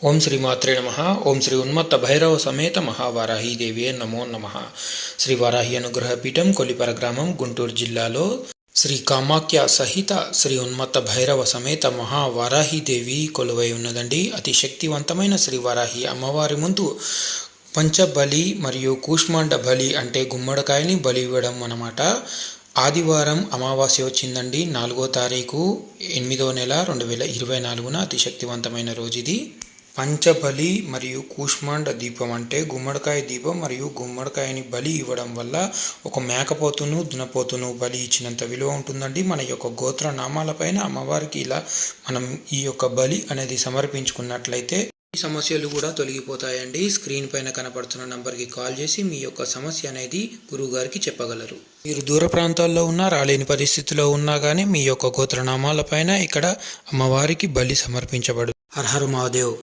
ఓం శ్రీ మాత్రే నమః. ఓం శ్రీ ఉన్మత్త భైరవ సమేత మహావారాహి దేవి నమో నమః. శ్రీ వారాహి అనుగ్రహ పీఠం కొల్లిపర గ్రామం, గుంటూరు జిల్లాలో శ్రీ కామాఖ్య సహిత శ్రీ ఉన్మత్త భైరవ సమేత మహావారాహి దేవి కొలువై ఉన్నదండి. అతి శక్తివంతమైన శ్రీ వారాహి అమ్మవారి ముందు పంచబలి మరియు కూష్మాండ బలి అంటే గుమ్మడికాయని బలి ఇవ్వడం అన్నమాట. ఆదివారం అమావాస్య వచ్చిందండి, 4వ తారీఖు 8వ నెల 2024 అతి శక్తివంతమైన రోజు ఇది. పంచబలి మరియు కూష్మాండ దీపం అంటే గుమ్మడికాయ దీపం మరియు గుమ్మడికాయని బలి ఇవ్వడం వల్ల ఒక మేకపోతును దునపోతును బలి ఇచ్చినంత విలువ ఉంటుందండి. మన యొక్క గోత్ర నామాలపైన అమ్మవారికి ఇలా మనం ఈ యొక్క బలి అనేది సమర్పించుకున్నట్లయితే ఈ సమస్యలు కూడా తొలగిపోతాయండి. స్క్రీన్ పైన కనపడుతున్న నంబర్కి కాల్ చేసి మీ యొక్క సమస్య అనేది గురువుగారికి చెప్పగలరు. మీరు దూర ప్రాంతాల్లో ఉన్నా, రాలేని పరిస్థితిలో ఉన్నా కానీ మీ యొక్క గోత్రనామాలపైన ఇక్కడ అమ్మవారికి బలి సమర్పించబడు. హర హర మహాదేవ్.